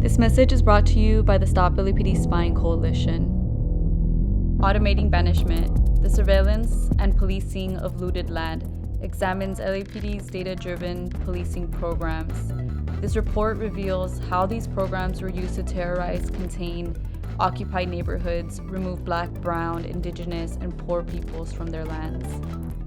This message is brought to you by the Stop LAPD Spying Coalition. Automating Banishment, the surveillance and policing of looted land, examines LAPD's data-driven policing programs. This report reveals how these programs were used to terrorize, contain occupied neighborhoods, remove Black, Brown, Indigenous, and poor peoples from their lands,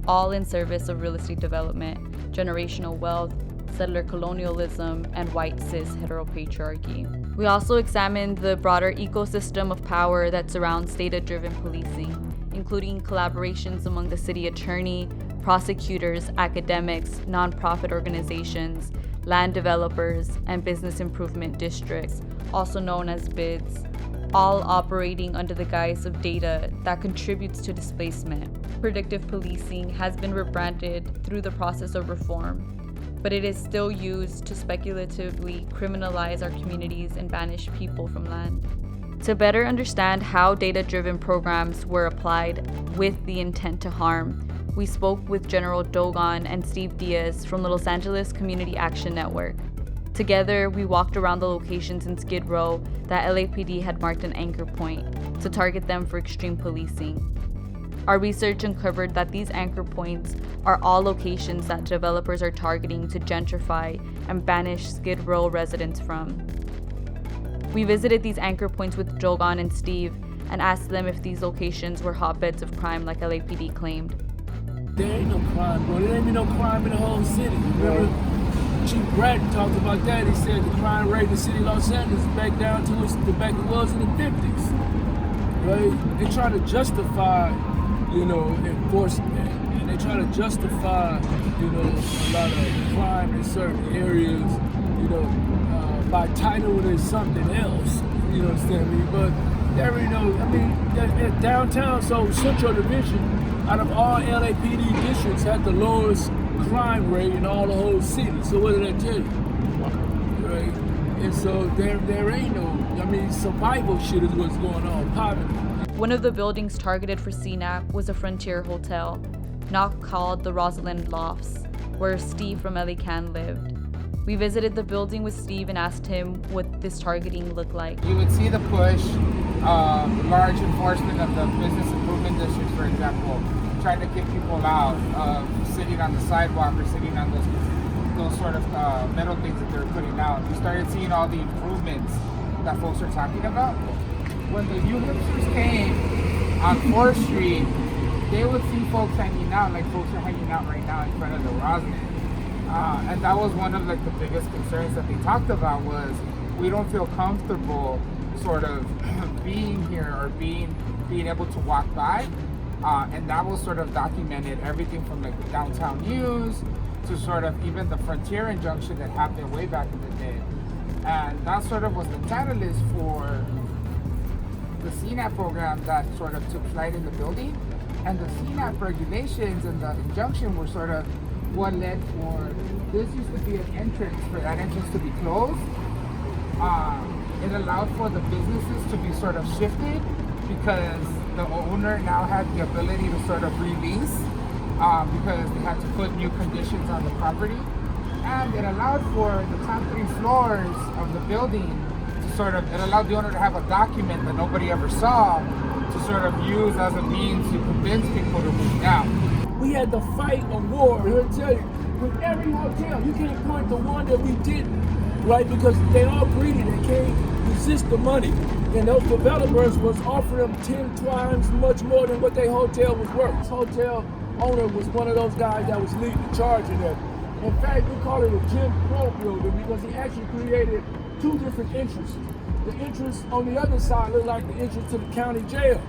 all in service of real estate development, generational wealth, settler colonialism, and white cis heteropatriarchy. We also examined the broader ecosystem of power that surrounds data-driven policing, including collaborations among the city attorney, prosecutors, academics, nonprofit organizations, land developers, and business improvement districts, also known as BIDs, all operating under the guise of data that contributes to displacement. Predictive policing has been rebranded through the process of reform, but it is still used to speculatively criminalize our communities and banish people from land. To better understand how data-driven programs were applied with the intent to harm, we spoke with General Dogon and Steve Diaz from the Los Angeles Community Action Network. Together, we walked around the locations in Skid Row that LAPD had marked an anchor point to target them for extreme policing. Our research uncovered that these anchor points are all locations that developers are targeting to gentrify and banish Skid Row residents from. We visited these anchor points with Dogon and Steve and asked them if these locations were hotbeds of crime like LAPD claimed. There ain't no crime, bro. There ain't been no crime in the whole city. Remember, Chief Bratton talked about that. He said the crime rate in the city of Los Angeles is back down to the back it was in the 50s. Right? They try to justify, enforcement. And they try to justify, a lot of crime in certain areas, by titling it something else. You understand me? But there ain't no, at downtown, so Central Division, out of all LAPD districts, had the lowest crime rate in all the whole city. So what did that tell you? Right? And so there ain't no, survival shit is what's going on, poverty. One of the buildings targeted for CNAP was a Frontier Hotel, not called the Rosalind Lofts, where Steve from LACAN lived. We visited the building with Steve and asked him what this targeting looked like. You would see the push, large enforcement of the business improvement districts, for example, trying to kick people out of sitting on the sidewalk or sitting on those sort of metal things that they're putting out. We started seeing all the improvements that folks are talking about. When the new hipsters came on 4th Street, they would see folks hanging out like folks are hanging out right now in front of the Rosalind. And that was one of the biggest concerns that they talked about was we don't feel comfortable sort of being here or being able to walk by. And that was sort of documented everything from the downtown news to sort of even the Frontier injunction that happened way back in the day. And that sort of was the catalyst for the CNAP program that sort of took flight in the building. And the CNAP regulations and the injunction were sort of what led for, this used to be an entrance, for that entrance to be closed. It allowed for the businesses to be sort of shifted because the owner now had the ability to sort of release because they had to put new conditions on the property. And it allowed for the top 3 floors of the building to it allowed the owner to have a document that nobody ever saw to sort of use as a means to convince people to move down. We had to fight a war, he'll tell you, with every hotel. You can't point to one that we didn't, right? Because they all greedy, they can't resist the money. And those developers was offering them 10 times much more than what their hotel was worth. This hotel owner was one of those guys that was leading the charge in there. In fact, we call it a Jim Crow building because he actually created 2 different entrances. The entrance on the other side looked like the entrance to the county jail.